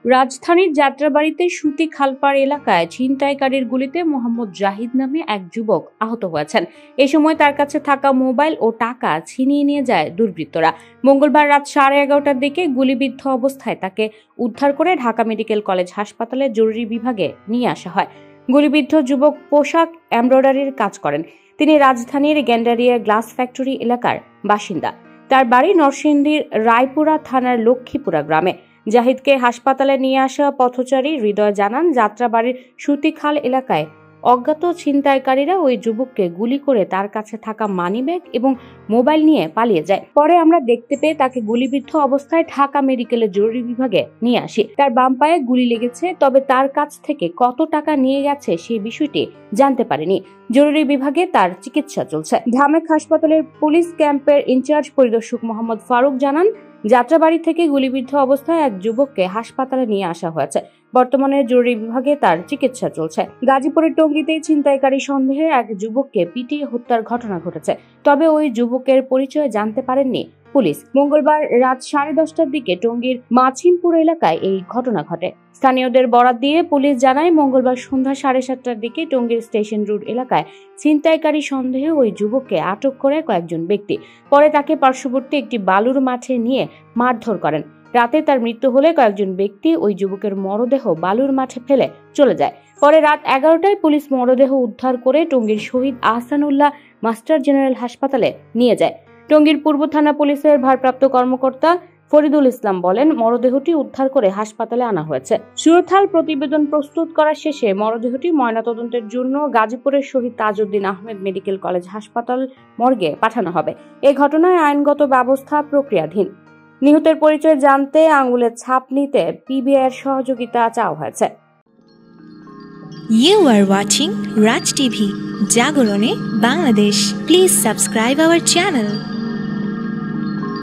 রাজধানীর যাত্রাবাড়িতে সুতি খালপাড় এলাকায় ছিনতাইকারীর গুলিতে মোহাম্মদ জাহিদ নামে এক যুবক আহত হয়েছেন। এ সময় তার কাছে থাকা মোবাইল ও টাকা ছিনিয়ে নিয়ে যায় দুর্বৃত্তরা। মঙ্গলবার রাত 11:30টার দিকে গুলিবিদ্ধ অবস্থায় তাকে উদ্ধার করে ঢাকা মেডিকেল কলেজ হাসপাতালের জরুরি বিভাগে নিয়ে আসা হয়। গুলিবিদ্ধ যুবক পোশাক এমব্রয়ডারির কাজ করেন। তিনি রাজধানীর গ্যান্ডারিয়া গ্লাস ফ্যাক্টরি এলাকার বাসিন্দা। তার বাড়ি নরসিংদীর রায়পুরা থানার লক্ষ্মীপুরা গ্রামে। জাহিদকে হাসপাতালে নিয়ে আসা পথচারী হৃদয় জানান, যাত্রাবাড়ির সুতিখাল এলাকায় অজ্ঞাত ছিনতাইকারীরা ওই যুবককে গুলি করে তার কাছে থাকা মানিব্যাগ এবং মোবাইল নিয়ে পালিয়ে যায়। পরে আমরা দেখতে পেয়ে তাকে গুলিবিদ্ধ অবস্থায় ঢাকা মেডিকেলের জরুরি বিভাগে নিয়ে আসি। তার বাম পায়ে গুলি লেগেছে, তবে তার কাছ থেকে কত টাকা নিয়ে গেছে সেই বিষয়টি জানতে পারেনি। জরুরি বিভাগে তার চিকিৎসা চলছে। ঢামেক হাসপাতালের পুলিশ ক্যাম্পের ইনচার্জ পরিদর্শক মোহাম্মদ ফারুক জানান, যাত্রাবাড়ি থেকে গুলিবিদ্ধ অবস্থায় এক যুবককে হাসপাতালে নিয়ে আসা হয়েছে। বর্তমানে জরুরি বিভাগে তার চিকিৎসা চলছে। গাজীপুরের টঙ্গীতে ছিনতাইকারী সন্দেহে এক যুবককে পিটিয়ে হত্যার ঘটনা ঘটেছে, তবে ওই যুবকের পরিচয় জানতে পারেননি পুলিশ। মঙ্গলবার রাত 10:30টার দিকে টঙ্গীর মাছিমপুর এলাকায় এই ঘটনা ঘটে। স্থানীয়দের বরাত দিয়ে পুলিশ জানায়, মঙ্গলবার সন্ধ্যা 7:30টার দিকে টঙ্গীর স্টেশন রোড এলাকায় ছিনতাইকারী সন্দেহে ওই যুবককে আটক করে কয়েকজন ব্যক্তি। পরে তাকে পার্শ্ববর্তী একটি বালুর মাঠে নিয়ে মারধর করেন। রাতে তার মৃত্যু হলে কয়েকজন ব্যক্তি ওই যুবকের মরদেহ বালুর মাঠে ফেলে চলে যায়। পরে রাত 11টায় পুলিশ মরদেহ উদ্ধার করে টঙ্গীর শহীদ আহসানুল্লাহ মাস্টার জেনারেল হাসপাতালে নিয়ে যায়। টঙ্গীর পূর্ব থানা পুলিশের ভারপ্রাপ্ত কর্মকর্তা ফরিদুল ইসলাম বলেন, মরদেহটি উদ্ধার করে হাসপাতালে আনা হয়েছে। সুরতহাল প্রতিবেদন প্রস্তুত করা শেষে মরদেহটি ময়নাতদন্তের জন্য গাজীপুরের শহীদ তাজউদ্দিন আহমেদ মেডিকেল কলেজ হাসপাতাল মর্গে পাঠানো হবে। এই ঘটনায় আইনগত ব্যবস্থা প্রক্রিয়াধীন। নিহতের পরিচয় জানতে আঙুলের ছাপ নিতে পিবিআইয়ের সহযোগিতা চাওয়া হয়েছে। You are watching Raj TV, জাগরণে Bangladesh. Please subscribe our channel.